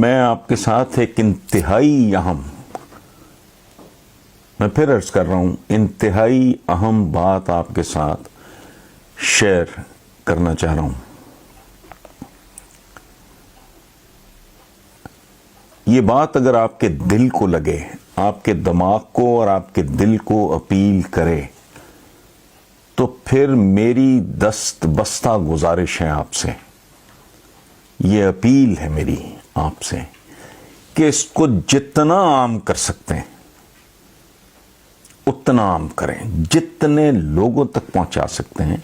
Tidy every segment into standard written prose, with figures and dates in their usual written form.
میں آپ کے ساتھ ایک انتہائی اہم، میں پھر عرض کر رہا ہوں، انتہائی اہم بات آپ کے ساتھ شیئر کرنا چاہ رہا ہوں۔ یہ بات اگر آپ کے دل کو لگے، آپ کے دماغ کو اور آپ کے دل کو اپیل کرے، تو پھر میری دست بستہ گزارش ہے آپ سے، یہ اپیل ہے میری آپ سے کہ اس کو جتنا عام کر سکتے ہیں اتنا عام کریں، جتنے لوگوں تک پہنچا سکتے ہیں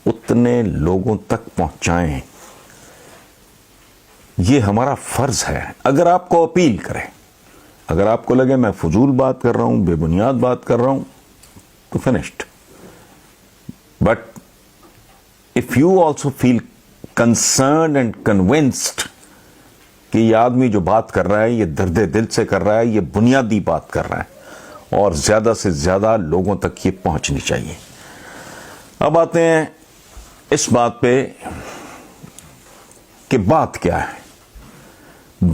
اتنے لوگوں تک پہنچائیں۔ یہ ہمارا فرض ہے۔ اگر آپ کو اپیل کرے، اگر آپ کو لگے میں فضول بات کر رہا ہوں، بے بنیاد بات کر رہا ہوں، تو finished. But if you also feel concerned and convinced کہ یہ آدمی جو بات کر رہا ہے یہ درد دل سے کر رہا ہے، یہ بنیادی بات کر رہا ہے اور زیادہ سے زیادہ لوگوں تک یہ پہنچنی چاہیے۔ اب آتے ہیں اس بات پہ کہ بات کیا ہے۔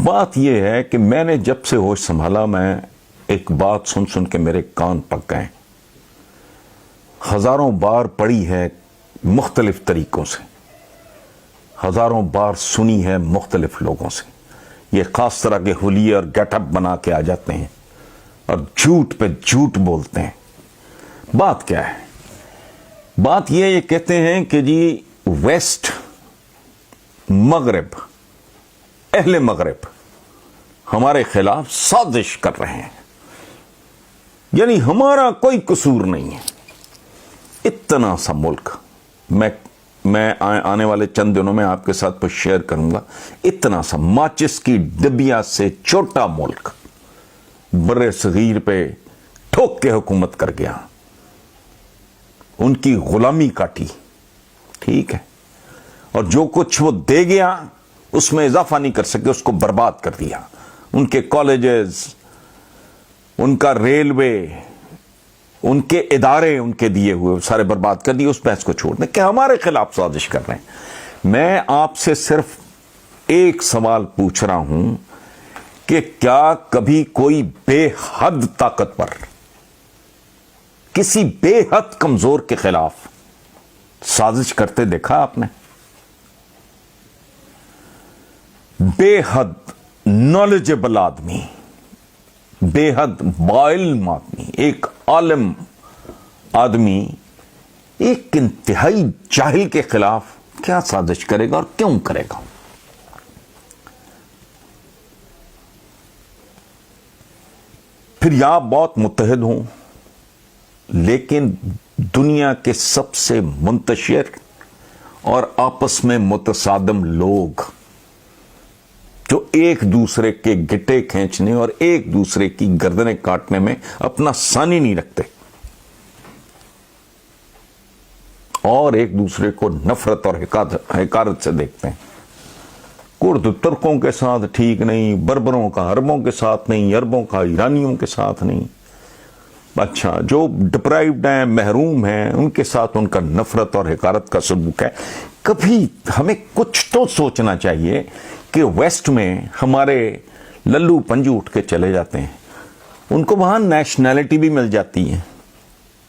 بات یہ ہے کہ میں نے جب سے ہوش سنبھالا، میں ایک بات سن سن کے میرے کان پک گئے، ہزاروں بار پڑھی ہے مختلف طریقوں سے، ہزاروں بار سنی ہے مختلف لوگوں سے۔ یہ خاص طرح کے حلیے اور گیٹ اپ بنا کے آ جاتے ہیں اور جھوٹ پہ جھوٹ بولتے ہیں۔ بات کیا ہے؟ بات یہ کہتے ہیں کہ جی ویسٹ، مغرب، اہل مغرب ہمارے خلاف سازش کر رہے ہیں، یعنی ہمارا کوئی قصور نہیں ہے۔ اتنا سا ملک میں آنے والے چند دنوں میں آپ کے ساتھ پہ شیئر کروں گا، اتنا سا ماچس کی ڈبیا سے چھوٹا ملک بر صغیر پہ ٹھوک کے حکومت کر گیا، ان کی غلامی کاٹی، ٹھیک ہے، اور جو کچھ وہ دے گیا اس میں اضافہ نہیں کر سکے، اس کو برباد کر دیا۔ ان کے کالجز، ان کا ریلوے، ان کے ادارے، ان کے دیے ہوئے سارے برباد کر دیے۔ اس بحث کو چھوڑ دیں کہ ہمارے خلاف سازش کر رہے ہیں۔ میں آپ سے صرف ایک سوال پوچھ رہا ہوں کہ کیا کبھی کوئی بے حد طاقتور کسی بے حد کمزور کے خلاف سازش کرتے دیکھا آپ نے؟ بے حد نالجبل آدمی، بے حد باعلم آدمی، ایک عالم آدمی ایک انتہائی جاہل کے خلاف کیا سازش کرے گا اور کیوں کرے گا؟ پھر یا بہت متحد ہوں، لیکن دنیا کے سب سے منتشر اور آپس میں متصادم لوگ جو ایک دوسرے کے گٹے کھینچنے اور ایک دوسرے کی گردنیں کاٹنے میں اپنا ثانی نہیں رکھتے اور ایک دوسرے کو نفرت اور حقارت سے دیکھتے ہیں۔ کرد ترکوں کے ساتھ ٹھیک نہیں، بربروں کا عربوں کے ساتھ نہیں، عربوں کا ایرانیوں کے ساتھ نہیں۔ اچھا، جو ڈپرائیوڈ ہیں، محروم ہیں، ان کے ساتھ ان کا نفرت اور حقارت کا سلوک ہے۔ کبھی ہمیں کچھ تو سوچنا چاہیے کہ ویسٹ میں ہمارے للو پنجو اٹھ کے چلے جاتے ہیں، ان کو وہاں نیشنلٹی بھی مل جاتی ہے،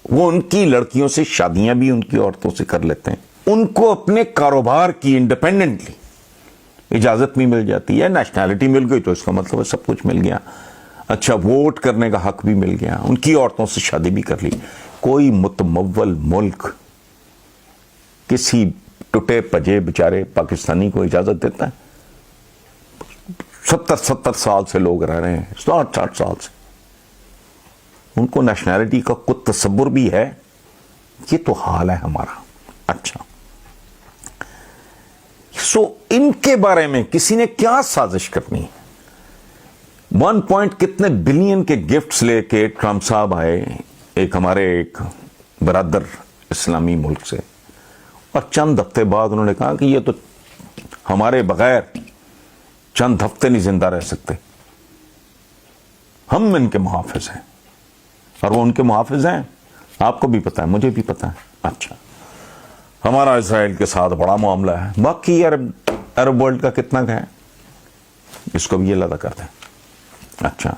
وہ ان کی لڑکیوں سے شادیاں بھی ان کی عورتوں سے کر لیتے ہیں، ان کو اپنے کاروبار کی انڈیپینڈنٹلی اجازت بھی مل جاتی ہے۔ نیشنلٹی مل گئی تو اس کا مطلب ہے سب کچھ مل گیا۔ اچھا، ووٹ کرنے کا حق بھی مل گیا، ان کی عورتوں سے شادی بھی کر لی۔ کوئی متمول ملک کسی ٹوٹے پجے بیچارے پاکستانی کو اجازت دیتا ہے؟ 70 سال سے لوگ رہ رہے ہیں، 60 سال سے، ان کو نیشنلٹی کا کچھ تصور بھی ہے؟ یہ تو حال ہے ہمارا۔ اچھا، سو ان کے بارے میں کسی نے کیا سازش کرنی؟ 1 پوائنٹ کتنے بلین کے گفٹس لے کے ٹرمپ صاحب آئے ایک ہمارے ایک برادر اسلامی ملک سے، اور چند ہفتے بعد انہوں نے کہا کہ یہ تو ہمارے بغیر چند ہفتے نہیں زندہ رہ سکتے، ہم ان کے محافظ ہیں۔ اور وہ ان کے محافظ ہیں، آپ کو بھی پتا ہے، مجھے بھی پتا ہے۔ اچھا، ہمارا اسرائیل کے ساتھ بڑا معاملہ ہے، باقی عرب ورلڈ کا کتنا ہے؟ اس کو بھی یہ علیحدہ کر دیں. اچھا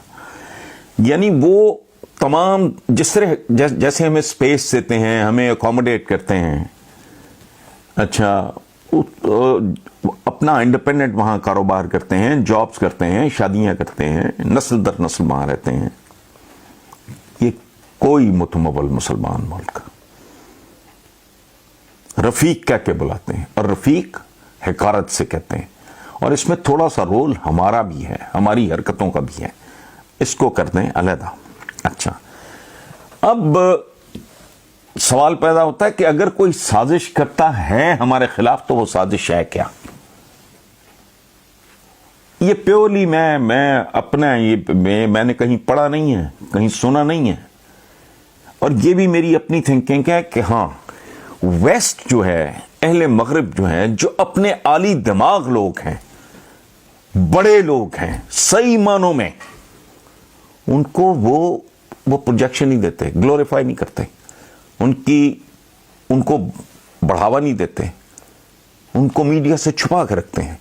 یعنی وہ تمام جس طرح جیسے ہمیں اسپیس دیتے ہیں, ہمیں اکوموڈیٹ کرتے ہیں, اچھا اپنا انڈیپینڈنٹ وہاں کاروبار کرتے ہیں, جابز کرتے ہیں, شادیاں کرتے ہیں, نسل در نسل وہاں رہتے ہیں. یہ کوئی متمول مسلمان ملک رفیق کہہ کے بلاتے ہیں, اور رفیق حقارت سے کہتے ہیں, اور اس میں تھوڑا سا رول ہمارا بھی ہے, ہماری حرکتوں کا بھی ہے. اس کو کر دیں علیحدہ. اچھا اب سوال پیدا ہوتا ہے کہ اگر کوئی سازش کرتا ہے ہمارے خلاف تو وہ سازش ہے کیا؟ یہ پیورلی میں اپنا میں نے کہیں پڑھا نہیں ہے, کہیں سنا نہیں ہے, اور یہ بھی میری اپنی تھنکنگ ہے کہ ہاں ویسٹ جو ہے, اہل مغرب جو ہیں, جو اپنے عالی دماغ لوگ ہیں, بڑے لوگ ہیں صحیح معنوں میں, ان کو وہ پروجیکشن نہیں دیتے, گلوریفائی نہیں کرتے, ان کو بڑھاوا نہیں دیتے, ان کو میڈیا سے چھپا کے رکھتے ہیں.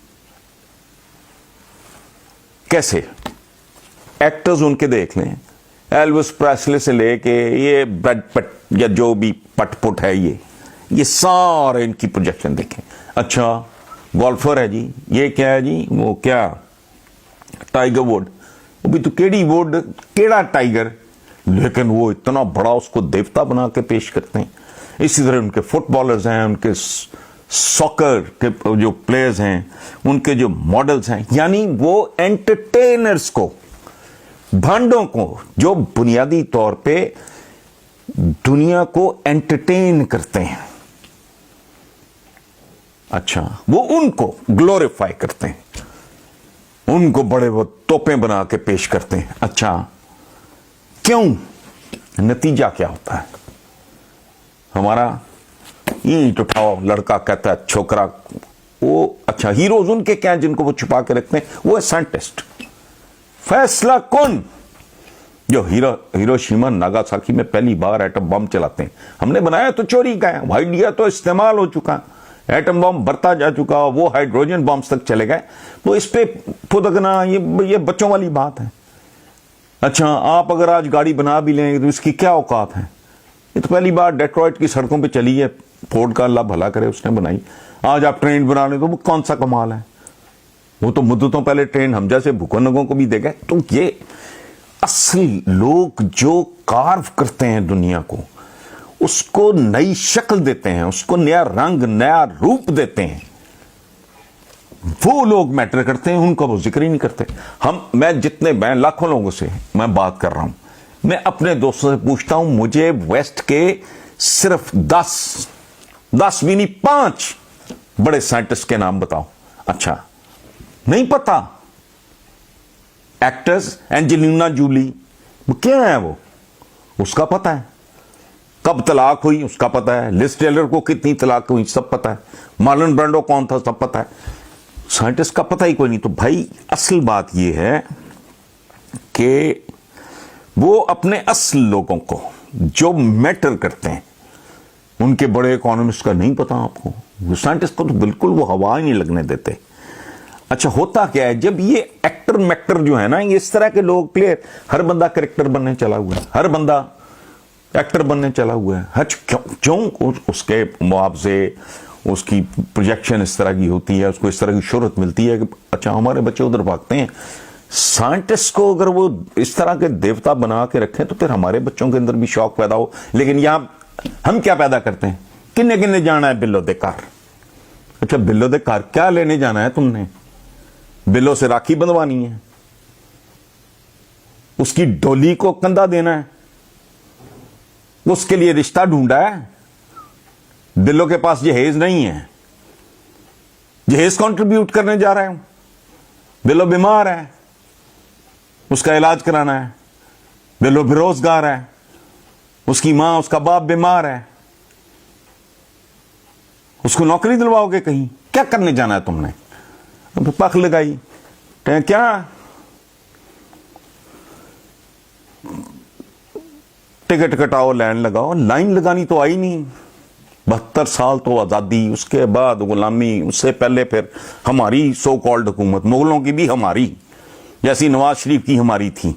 کیسے؟ ایکٹرز ان کے دیکھ لیں, ایلوس پریسلے سے لے کے یہ بریڈ پٹ یا جو بھی پٹ پٹ ہے, یہ سارے ان کی پروجیکشن دیکھیں. اچھا گولفر ہے جی, یہ کیا ہے جی, وہ کیا ٹائیگر ووڈ, وہ بھی تو کیڑی ووڈ کیڑا ٹائیگر, لیکن وہ اتنا بڑا اس کو دیوتا بنا کے پیش کرتے ہیں. اسی طرح ان کے فٹ بالرز ہیں, ان کے ساکر کے جو پلیئرز ہیں, ان کے جو ماڈلز ہیں, یعنی وہ انٹرٹینرز کو, بھانڈوں کو, جو بنیادی طور پہ دنیا کو انٹرٹین کرتے ہیں, اچھا وہ ان کو گلوریفائی کرتے ہیں, ان کو بڑے وہ توپیں بنا کے پیش کرتے ہیں. اچھا کیوں؟ نتیجہ کیا ہوتا ہے ہمارا؟ اینٹ اٹھاؤ, لڑکا کہتا ہے چھوکرا, وہ اچھا ہیروز ان کے کیا ہیں جن کو وہ چھپا کے رکھتے ہیں؟ وہ ہے سائنٹسٹ, فیصلہ کن, جو ہیروشیما ناگاساکی میں پہلی بار ایٹم بم چلاتے ہیں. ہم نے بنایا تو چوری کا ہے, آئیڈیا تو استعمال ہو چکا, ایٹم بم برتا جا چکا, وہ ہائیڈروجن بمز تک چلے گئے, تو اس پہ پھدکنا یہ بچوں والی بات ہے. اچھا آپ اگر آج گاڑی بنا بھی لیں تو اس کی کیا اوقات ہے؟ یہ تو پہلی بار ڈیٹرائٹ کی سڑکوں پہ چلی ہے, فورڈ کا اللہ بھلا کرے اس نے بنائی. آج آپ ٹرین بنا لیں تو وہ کون سا کمال ہے, وہ تو مدتوں پہلے ٹرین ہم جیسے بھوکنگوں کو بھی دے گئے. تو یہ اصل لوگ جو کارو کرتے ہیں دنیا کو, اس کو نئی شکل دیتے ہیں, اس کو نیا رنگ نیا روپ دیتے ہیں, وہ لوگ میٹر کرتے ہیں, ان کا وہ ذکر ہی نہیں کرتے. میں لاکھوں لوگوں سے میں بات کر رہا ہوں, میں اپنے دوستوں سے پوچھتا ہوں, مجھے ویسٹ کے صرف 10 بھی نہیں 5 بڑے سائنٹسٹ کے نام بتاؤ. اچھا نہیں پتا. ایکٹرز, اینجلینا جولی, وہ کیا ہے, وہ اس کا پتا ہے, کب طلاق ہوئی اس کا پتا ہے, لز ٹیلر کو کتنی طلاق ہوئی سب پتا ہے, مارلن برانڈو کون تھا سب پتا ہے. سائنٹسٹ کا پتہ ہی کوئی نہیں. تو بھائی اصل بات یہ ہے کہ وہ اپنے اصل لوگوں کو جو میٹر کرتے ہیں, ان کے بڑے اکانومسٹ کا نہیں پتا آپ کو, سائنٹسٹ کو تو بالکل وہ ہوا ہی نہیں لگنے دیتے. اچھا ہوتا کیا ہے جب یہ ایکٹر میکٹر جو ہے نا, یہ اس طرح کے لوگ پلیئر, ہر بندہ کریکٹر بننے چلا ہوا ہے, ہر بندہ ایکٹر بننے چلا ہوا ہے. کیوں؟ اس کے معاوضے, اس کی پروجیکشن اس طرح کی ہوتی ہے, اس کو اس طرح کی شہرت ملتی ہے کہ اچھا ہمارے بچے ادھر بھاگتے ہیں. سائنٹسٹ کو اگر وہ اس طرح کے دیوتا بنا کے رکھیں تو پھر ہمارے بچوں کے اندر بھی شوق پیدا ہو. لیکن یہاں ہم کیا پیدا کرتے ہیں, کنے جانا ہے بلو دے کار. اچھا بلو دے کار کیا لینے جانا ہے تم نے؟ بلو سے راکھی بندوانی ہے, اس کی ڈولی کو کندھا دینا ہے, اس کے لیے رشتہ ڈھونڈا ہے. بلو کے پاس جہیز نہیں ہے, جہیز کنٹریبیوٹ کرنے جا رہے ہوں. بلو بیمار ہے, اس کا علاج کرانا ہے. بلو بے روزگار ہے, اس کی ماں اس کا باپ بیمار ہے, اس کو نوکری دلواؤ گے کہیں؟ کیا کرنے جانا ہے تم نے؟ پخ لگائی کیا ٹکٹ کٹاؤ, لائن لگاؤ. لائن لگانی تو آئی نہیں. 72 سال تو آزادی, اس کے بعد غلامی, اس سے پہلے پھر ہماری سو کالڈ حکومت, مغلوں کی بھی ہماری. جیسی نواز شریف کی ہماری تھی،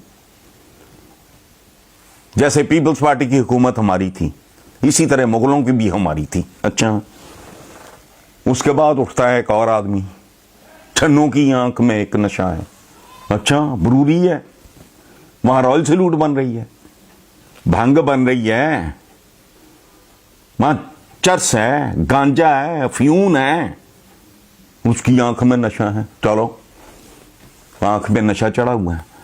جیسے پیپلز پارٹی کی حکومت ہماری تھی، اسی طرح مغلوں کی بھی ہماری تھی. اچھا، اس کے بعد اٹھتا ہے ایک اور آدمی، چھنوں کی آنکھ میں ایک نشہ ہے. اچھا، بروری ہے، وہاں رائل سیلوٹ بن رہی ہے، بھنگ بن رہی ہے، وہاں چرس ہے، گانجا ہے، افیون ہے، اس کی آنکھ میں نشہ ہے. چلو، آنکھ میں نشہ چڑھا ہوا ہے.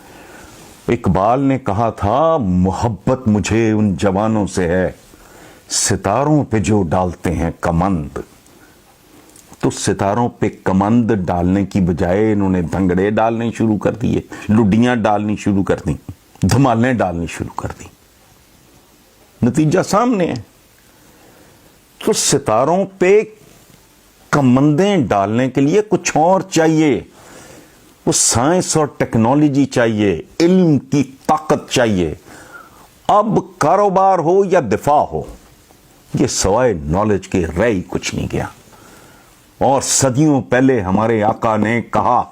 اقبال نے کہا تھا محبت مجھے ان جوانوں سے ہے ستاروں پہ جو ڈالتے ہیں کمند. تو ستاروں پہ کمند ڈالنے کی بجائے انہوں نے دھنگڑے ڈالنے شروع کر دیے، لڈیاں ڈالنی شروع کر دیں، دھمالیں ڈالنی شروع کر دیں. نتیجہ سامنے ہے. تو ستاروں پہ کمندیں ڈالنے کے لیے کچھ اور چاہیے، وہ سائنس اور ٹیکنالوجی چاہیے، علم کی طاقت چاہیے. اب کاروبار ہو یا دفاع ہو، یہ سوائے نالج کے رہ ہی کچھ نہیں گیا. اور صدیوں پہلے ہمارے آقا نے کہا،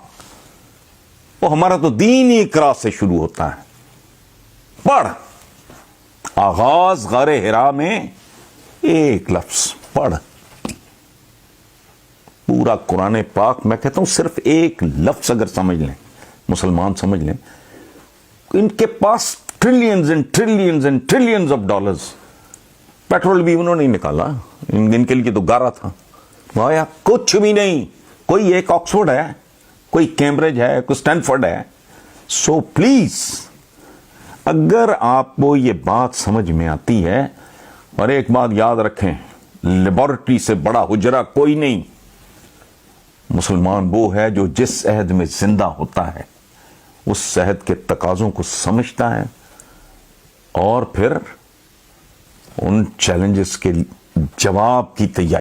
وہ ہمارا تو دین ہی اقرا سے شروع ہوتا ہے. پڑھ، آغاز غار حرا میں ایک لفظ پڑھ. پورا قرآن پاک میں کہتا ہوں صرف ایک لفظ اگر سمجھ لیں، مسلمان سمجھ لیں، ان کے پاس trillions and trillions and trillions of dollars. Petrol بھی انہوں نے نکالا، ان کے لیے تو گارا تھا. آیا کچھ بھی نہیں. کوئی ایک آکسفورڈ ہے، کوئی کیمبرج ہے، کوئی اسٹینفورڈ ہے. سو پلیز، اگر آپ کو یہ بات سمجھ میں آتی ہے، اور ایک بات یاد رکھیں، لیبارٹری سے بڑا حجرہ کوئی نہیں. مسلمان وہ ہے جو جس عہد میں زندہ ہوتا ہے اس عہد کے تقاضوں کو سمجھتا ہے اور پھر ان چیلنجز کے جواب کی تیاری